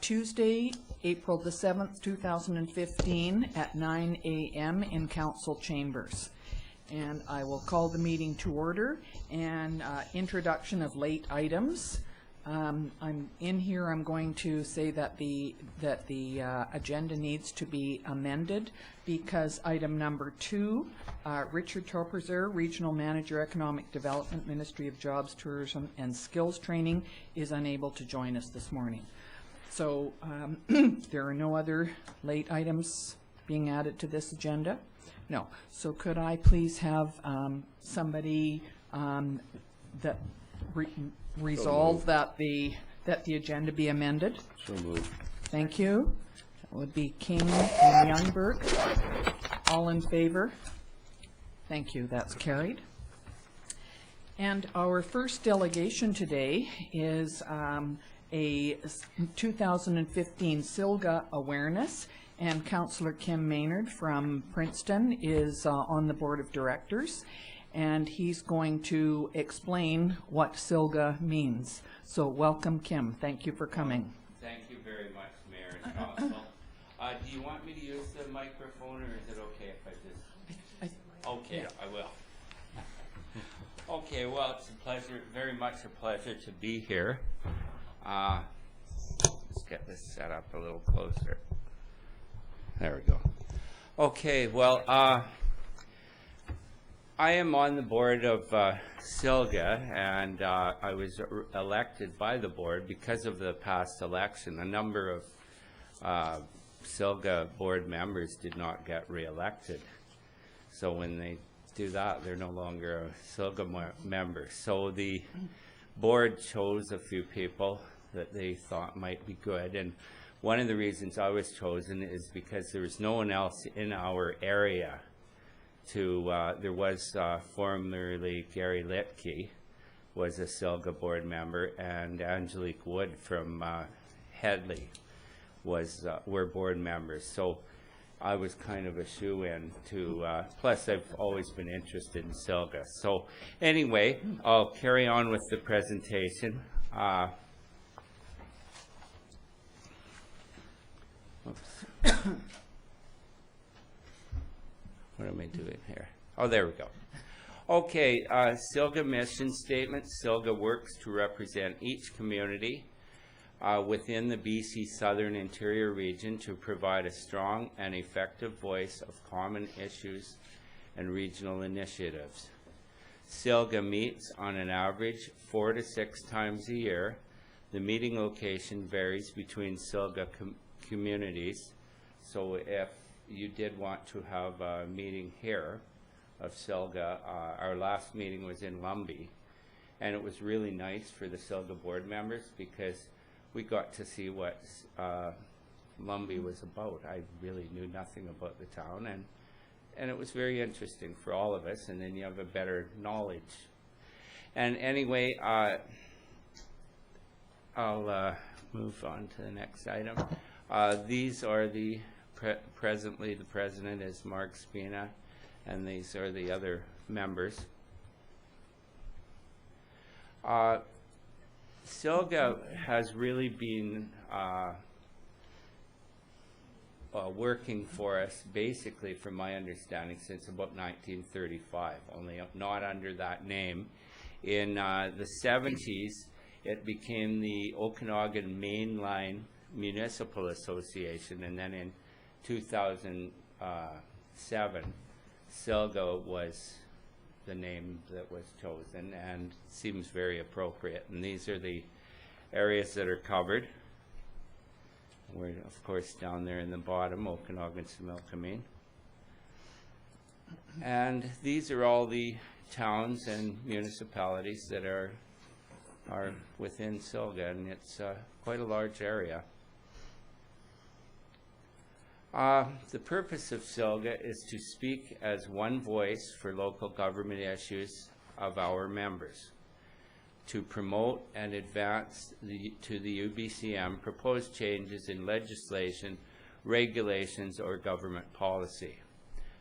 Tuesday, April the 7th, 2015 at 9 a.m. in council chambers. And I will call the meeting to order and introduction of late items. I'm going to say that the agenda needs to be amended because item number 2, Richard Toperczer, Regional Manager, Economic Development, Ministry of Jobs, Tourism and Skills Training, is unable to join us this morning. So there are no other late items being added to this agenda? No. So could I please have somebody that resolve that the agenda be amended? So moved. Thank you. That would be King and Youngberg. All in favor? Thank you. That's carried. And our first delegation today is a 2015 SILGA awareness, and Councillor Kim Maynard from Princeton is on the board of directors, and he's going to explain what SILGA means. So welcome, Kim. Thank you for coming. Thank you very much, Mayor and Council. Do you want me to use the microphone, or is it okay if I just... Okay, yeah. I will. Okay, well, it's a pleasure, very much a pleasure to be here. Let's get this set up a little closer. There we go. Okay, well, I am on the board of SILGA, and I was elected by the board because of the past election. A number of SILGA board members did not get re-elected. So when they do that, they're no longer a SILGA member. So the board chose a few people that they thought might be good, and one of the reasons I was chosen is because there was no one else in our area to, there was formerly Gary Litke was a SILGA board member, and Angelique Wood from Headley were board members. So I was kind of a shoe-in to, plus I've always been interested in SILGA. So anyway, I'll carry on with the presentation. What am I doing here? Oh, there we go. Okay, SILGA mission statement. SILGA works to represent each community within the BC Southern Interior region to provide a strong and effective voice of common issues and regional initiatives. SILGA meets on an average 4 to 6 times a year. The meeting location varies between SILGA communities. So if you did want to have a meeting here of SILGA, our last meeting was in Lumbee, and it was really nice for the SILGA board members because we got to see what Lumbee was about. I really knew nothing about the town, and it was very interesting for all of us, and then you have a better knowledge. And anyway, I'll move on to the next item. These are the presently the president is Mark Spina, and these are the other members. SILGA has really been working for us, basically, from my understanding, since about 1935, only not under that name. In the 70s, it became the Okanagan-Similkameen Municipal Association, and then in 2007, SILGA was the name that was chosen, and seems very appropriate. And these are the areas that are covered. We're, of course, down there in the bottom, Okanagan-Similkameen. And these are all the towns and municipalities that are within SILGA, and it's quite a large area. The purpose of SILGA is to speak as one voice for local government issues of our members, to promote and advance to the UBCM proposed changes in legislation, regulations, or government policy,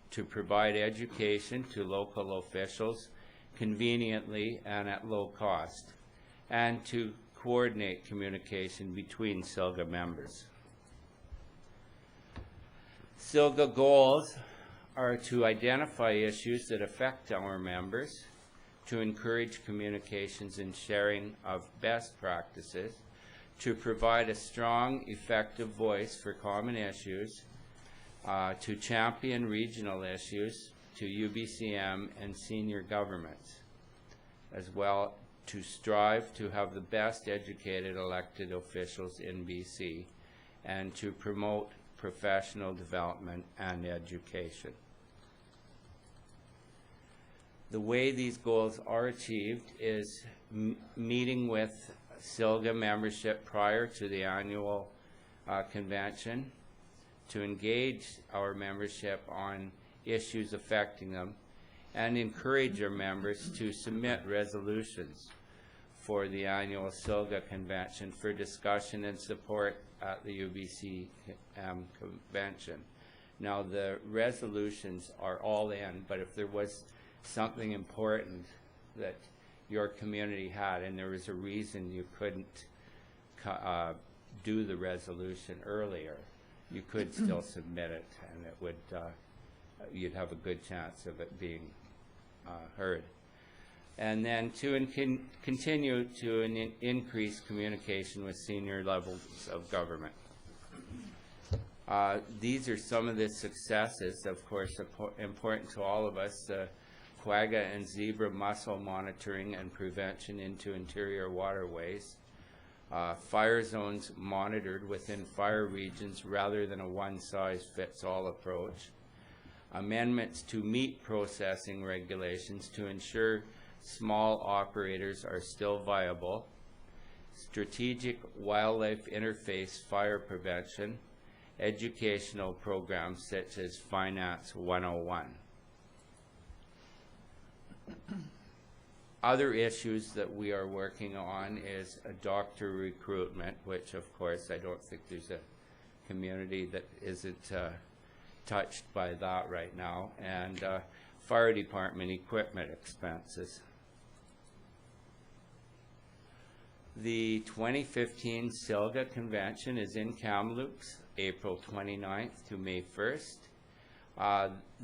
to provide education to local officials conveniently and at low cost, and to coordinate communication between SILGA members. SILGA goals are to identify issues that affect our members, to encourage communications and sharing of best practices, to provide a strong, effective voice for common issues, to champion regional issues, to UBCM and senior governments, as well to strive to have the best educated elected officials in BC, and to promote professional development and education. The way these goals are achieved is meeting with SILGA membership prior to the annual convention, to engage our membership on issues affecting them, and encourage our members to submit resolutions for the annual SILGA convention for discussion and support at the UBC convention. Now, the resolutions are all in, but if there was something important that your community had and there was a reason you couldn't do the resolution earlier, you could still submit it, and it would you'd have a good chance of it being heard. And then to continue to increase communication with senior levels of government. These are some of the successes, of course, important to all of us. Quagga and zebra mussel monitoring and prevention into interior waterways. Fire zones monitored within fire regions rather than a one-size-fits-all approach. Amendments to meat processing regulations to ensure small operators are still viable. Strategic wildlife interface fire prevention. Educational programs such as Finance 101. Other issues that we are working on is a doctor recruitment, which of course I don't think there's a community that isn't touched by that right now, and fire department equipment expenses. The 2015 SILGA convention is in Kamloops, April 29th to May 1st.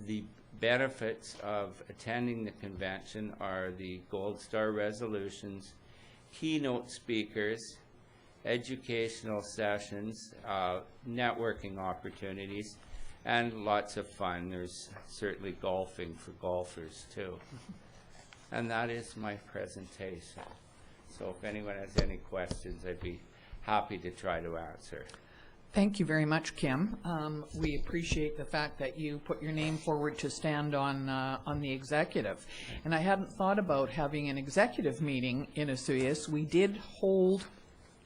The benefits of attending the convention are the Gold Star resolutions, keynote speakers, educational sessions, networking opportunities, and lots of fun. There's certainly golfing for golfers too. And that is my presentation. So if anyone has any questions, I'd be happy to try to answer. Thank you very much, Kim. We appreciate the fact that you put your name forward to stand on the executive. And I hadn't thought about having an executive meeting in Osoyoos. We did hold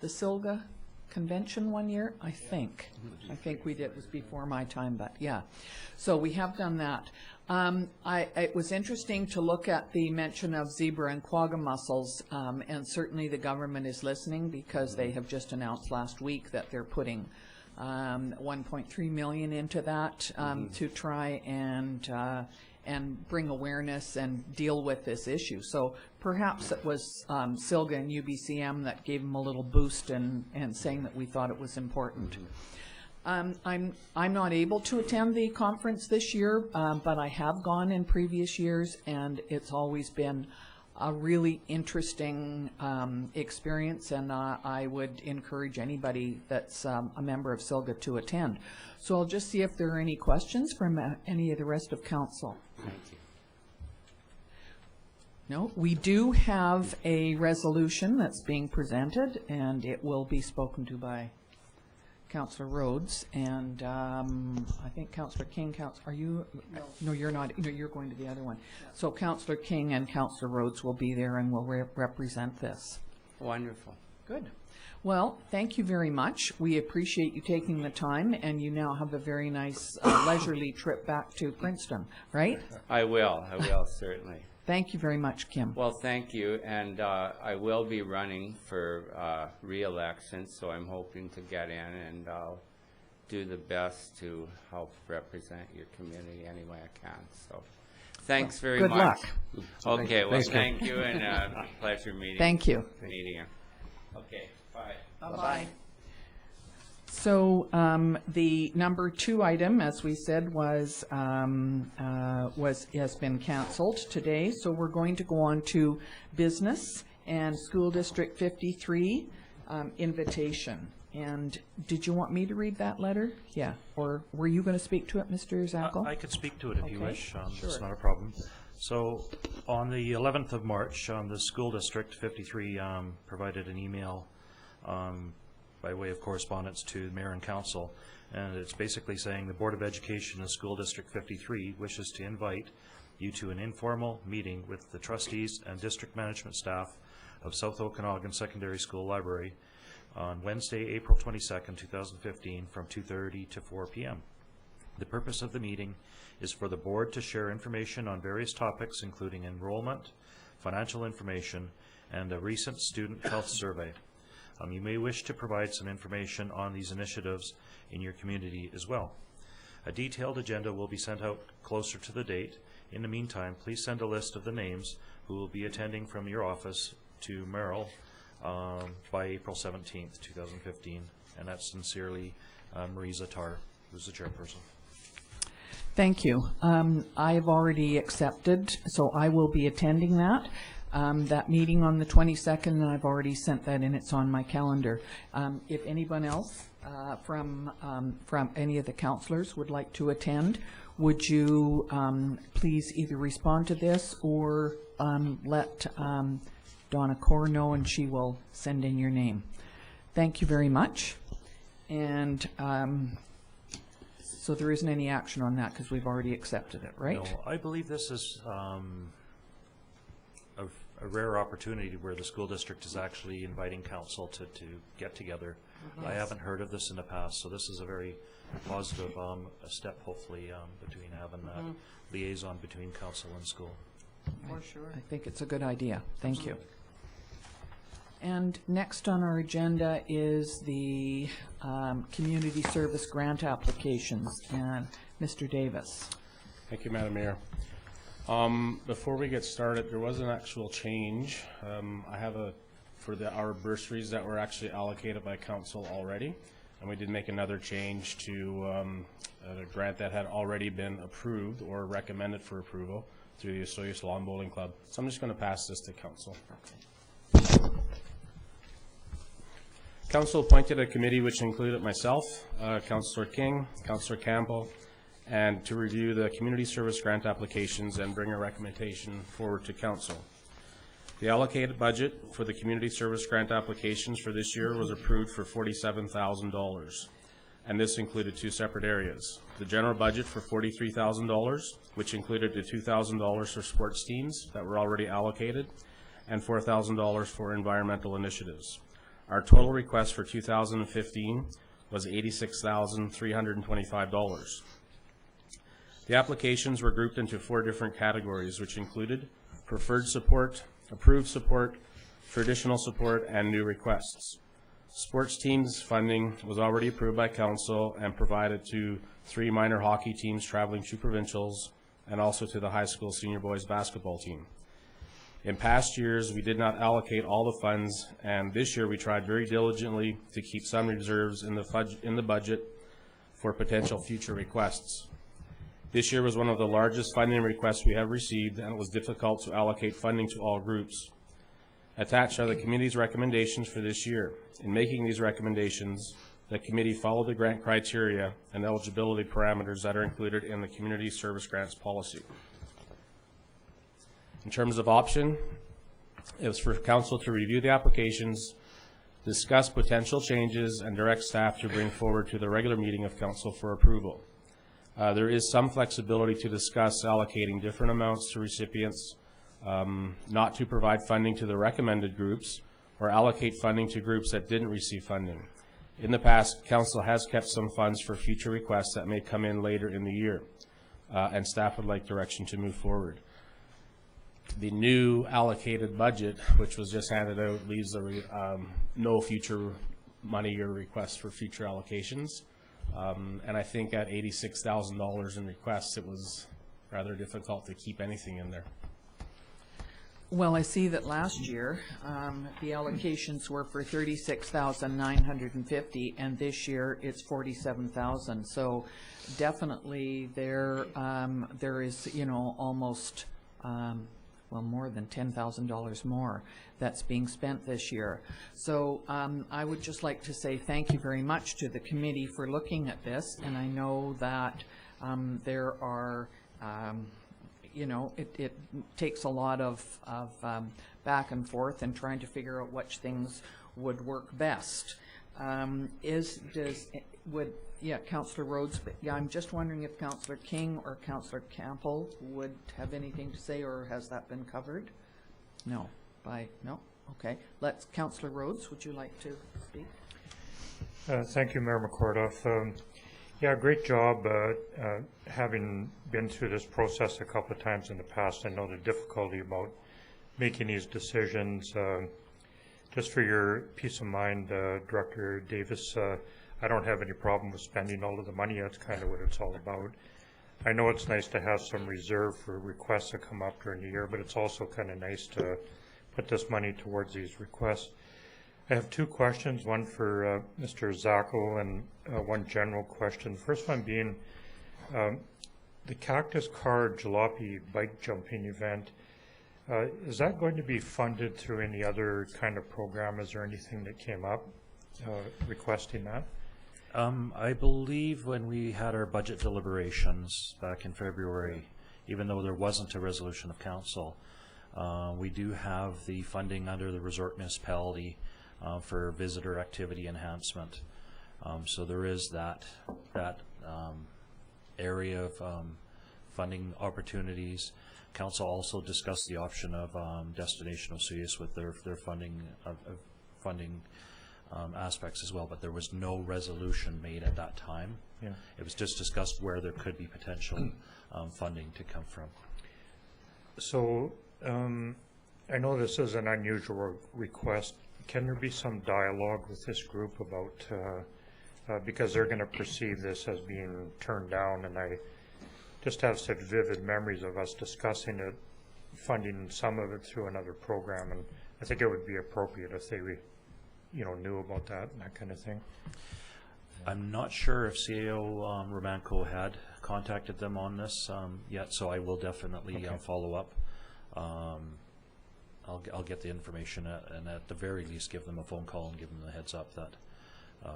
the SILGA convention one year, I think. I think we did. It was before my time, but yeah. So we have done that. It was interesting to look at the mention of zebra and quagga mussels, and certainly the government is listening, because they have just announced last week that they're putting $1.3 million into that to try and bring awareness and deal with this issue. So perhaps it was SILGA and UBCM that gave them a little boost and saying that we thought it was important. I'm not able to attend the conference this year, but I have gone in previous years, and it's always been a really interesting experience, and I would encourage anybody that's a member of SILGA to attend. So I'll just see if there are any questions from any of the rest of council. Thank you. No, we do have a resolution that's being presented, and it will be spoken to by Councillor Rhodes, and I think Councillor King, are you? No, you're not. No, you're going to the other one. Yeah. So Councillor King and Councillor Rhodes will be there and will represent this. Wonderful. Good. Well, thank you very much. We appreciate you taking the time, and you now have a very nice leisurely trip back to Princeton, right? I will, certainly. Thank you very much, Kim. Well, thank you, and I will be running for re-election, so I'm hoping to get in, and I'll do the best to help represent your community any way I can. So thanks very much. Good luck. Okay, well, thank you, and pleasure meeting Thank you. Meeting you. Okay, bye. Bye-bye. So the number 2 item, as we said, has been canceled today. So we're going to go on to business and School District 53 invitation. And did you want me to read that letter? Yeah. Or were you going to speak to it, Mr. Zackel? I could speak to it if you wish. Sure. It's not a problem. So on the 11th of March, the School District 53 provided an email by way of correspondence to the Mayor and Council, and it's basically saying the Board of Education of School District 53 wishes to invite you to an informal meeting with the trustees and district management staff of South Okanagan Secondary School Library on Wednesday, April 22nd, 2015, from 2:30 to 4 p.m. The purpose of the meeting is for the board to share information on various topics, including enrollment, financial information, and a recent student health survey. You may wish to provide some information on these initiatives in your community as well. A detailed agenda will be sent out closer to the date. In the meantime, please send a list of the names who will be attending from your office to Merrill by April 17th, 2015. And that's sincerely Marie Zatar, who's the chairperson. Thank you. I've already accepted, so I will be attending that. That meeting on the 22nd, and I've already sent that in. It's on my calendar. If anyone else from any of the councillors would like to attend, would you please either respond to this or let Donna Core know, and she will send in your name. Thank you very much. And so there isn't any action on that because we've already accepted it, right? No, I believe this is a rare opportunity where the school district is actually inviting council to get together. Yes. I haven't heard of this in the past, so this is a very positive a step, hopefully, between having that liaison between council and school. For sure. I think it's a good idea. Thank you. And next on our agenda is the community service grant applications, and Mr. Davis. Thank you, Madam Mayor. Before we get started, there was an actual change. I have for our bursaries that were actually allocated by council already, and we did make another change to a grant that had already been approved or recommended for approval through the Osoyoos Lawn Bowling Club. So I'm just going to pass this to council. Okay. Council appointed a committee which included myself, Councillor King, Councillor Campbell, and to review the community service grant applications and bring a recommendation forward to council. The allocated budget for the community service grant applications for this year was approved for $47,000, and this included 2 separate areas. The general budget for $43,000, which included the $2,000 for sports teams that were already allocated, and $4,000 for environmental initiatives. Our total request for 2015 was $86,325. The applications were grouped into 4 different categories, which included preferred support, approved support, traditional support, and new requests. Sports teams funding was already approved by council and provided to 3 minor hockey teams traveling to provincials and also to the high school senior boys basketball team. In past years, we did not allocate all the funds, and this year we tried very diligently to keep some reserves in the budget for potential future requests. This year was one of the largest funding requests we have received, and it was difficult to allocate funding to all groups. Attached are the committee's recommendations for this year. In making these recommendations, the committee followed the grant criteria and eligibility parameters that are included in the community service grants policy. In terms of option, it was for council to review the applications, discuss potential changes, and direct staff to bring forward to the regular meeting of council for approval. There is some flexibility to discuss allocating different amounts to recipients, not to provide funding to the recommended groups, or allocate funding to groups that didn't receive funding. In the past, council has kept some funds for future requests that may come in later in the year, and staff would like direction to move forward. The new allocated budget, which was just handed out, leaves no future money or requests for future allocations. And I think at $86,000 in requests, it was rather difficult to keep anything in there. Well, I see that last year, the allocations were for 36,950, and this year it's 47,000. So definitely there is, you know, almost, well, more than $10,000 more that's being spent this year. So I would just like to say thank you very much to the committee for looking at this, and I know that there are you know, it takes a lot of back and forth and trying to figure out which things would work best. Councillor Rhodes, but yeah, I'm just wondering if Councillor King or Councillor Campbell would have anything to say, or has that been covered? No. No? Okay. Councillor Rhodes, would you like to speak? Thank you, Mayor McCorduff. Yeah, great job having been through this process a couple of times in the past. I know the difficulty about making these decisions. Just for your peace of mind, Director Davis, I don't have any problem with spending all of the money. That's kind of what it's all about. I know it's nice to have some reserve for requests that come up during the year, but it's also kind of nice to put this money towards these requests. I have two questions, one for Mr. Zacco and one general question. First one being the Cactus Car Jalopy bike jumping event. Is that going to be funded through any other kind of program? Is there anything that came up requesting that? I believe when we had our budget deliberations back in February, even though there wasn't a resolution of council, we do have the funding under the resort municipality for visitor activity enhancement. So there is that area of funding opportunities. Council also discussed the option of Destination Osoyoos with their funding aspects as well, but there was no resolution made at that time. Yeah. It was just discussed where there could be potential funding to come from. So I know this is an unusual request. Can there be some dialogue with this group about, because they're going to perceive this as being turned down, and I just have such vivid memories of us discussing it, funding some of it through another program, and I think it would be appropriate if they, knew about that and that kind of thing. I'm not sure if CAO Romanco had contacted them on this yet, so I will definitely follow up. I'll get the information and at the very least give them a phone call and give them the heads up that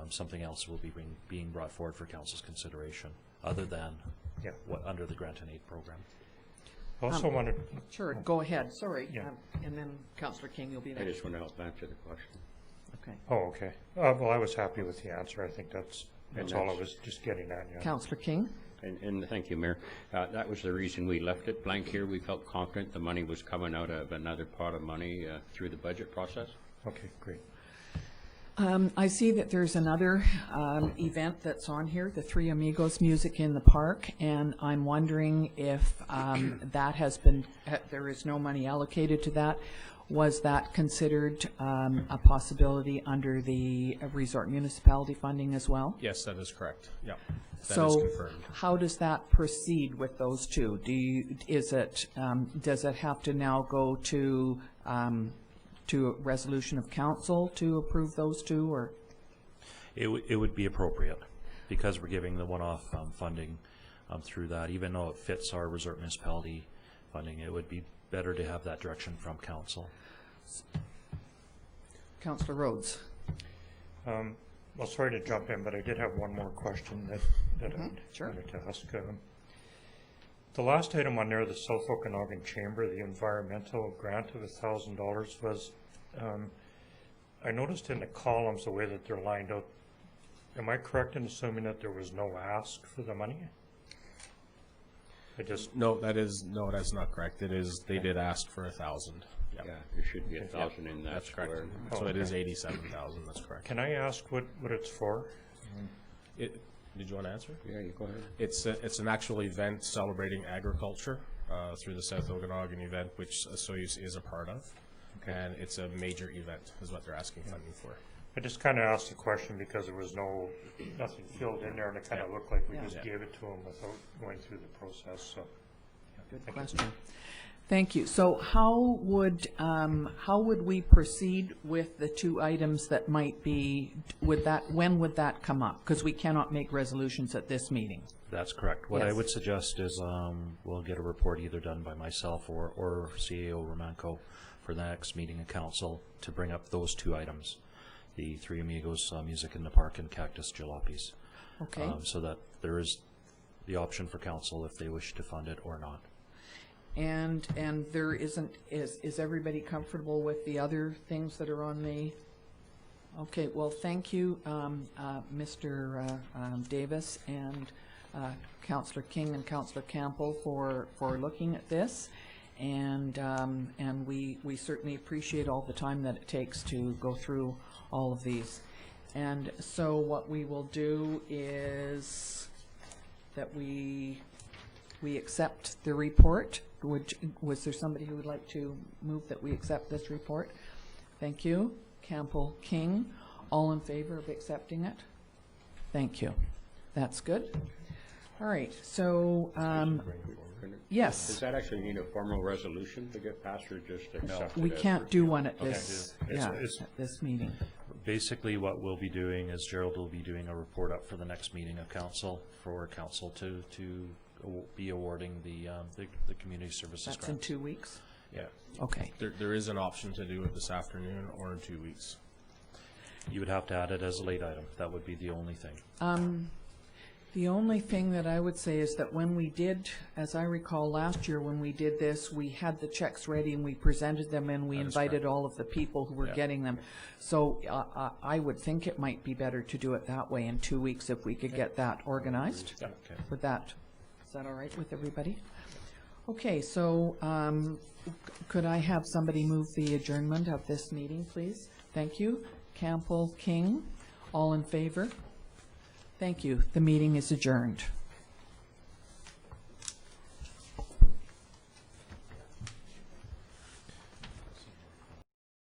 something else will be being brought forward for council's consideration other than what under the Grant and Aid program. Also wanted... Sure, go ahead. Sorry. Yeah. And then Councillor King, you'll be I next. just want to help answer the question. Okay. Oh, okay. Well, I was happy with the answer. I think that's all I was just getting at. Yeah. Councillor King? And thank you, Mayor. That was the reason we left it blank here. We felt confident the money was coming out of another pot of money through the budget process. Okay, great. I see that there's another event that's on here, the Three Amigos Music in the Park, and I'm wondering if that has been, there is no money allocated to that. Was that considered a possibility under the resort municipality funding as well? Yes, that is correct. Yeah, that is so confirmed. How does that proceed with those two? Does it have to now go to a resolution of council to approve those two, or? It would be appropriate because we're giving the one-off funding through that. Even though it fits our resort municipality funding, it would be better to have that direction from council. Councillor Rhodes. Well, sorry to jump in, but I did have one more question that I wanted to ask. The last item on there, the South Okanagan Chamber, the environmental grant of $1,000 was, I noticed in the columns the way that they're lined out. Am I correct in assuming that there was no ask for the money? No, that's not correct. It is, they did ask for 1,000. Yep. Yeah, there should be 1,000 in that. That's correct. Oh, so it is 87,000. That's correct. Can I ask what it's for? Did you want to answer? Yeah, you go ahead. It's an actual event celebrating agriculture through the South Okanagan event, which Osoyoos is a part of, and it's a major event, is what they're asking funding for. I just kind of asked the question because there was nothing filled in there, and it kind of looked like we just gave it to them without going through the process. So, good question. Thank you. So how would we proceed with the two items that might be, when would that come up? Because we cannot make resolutions at this meeting. That's correct. What I Yes. would suggest is we'll get a report either done by myself or CAO Romanco for the next meeting of council to bring up those two items, the Three Amigos Music in the Park and Cactus Jalopies. Okay. So that there is the option for council if they wish to fund it or not. And there isn't, is everybody comfortable with the other things that are on the, okay, well, thank you, Mr. Davis and Councillor King and Councillor Campbell for looking at this. And we certainly appreciate all the time that it takes to go through all of these. And so what we will do is that we accept the report. Was there somebody who would like to move that we accept this report? Thank you. Campbell, King, all in favor of accepting it? Thank you. That's good. All right, so, yes. Does that actually need a formal resolution to get passed or just accepted? We as can't per- do one at Okay. this, It's- at this meeting. Basically, what we'll be doing is Gerald will be doing a report up for the next meeting of council for council to be awarding the community services grant. That's in 2 weeks? Yeah. Okay. There is an option to do it this afternoon or in 2 weeks. You would have to add it as a late item. That would be the only thing. The only thing that I would say is that when we did, as I recall last year when we did this, we had the checks ready and we presented them and we That is invited correct. all of the people who were Yeah. getting them. So I would think it might be better to do it that way in 2 weeks if we could get that organized. Okay. With that, is that all right with everybody? Okay, so could I have somebody move the adjournment of this meeting, please? Thank you. Campbell, King, all in favor? Thank you. The meeting is adjourned.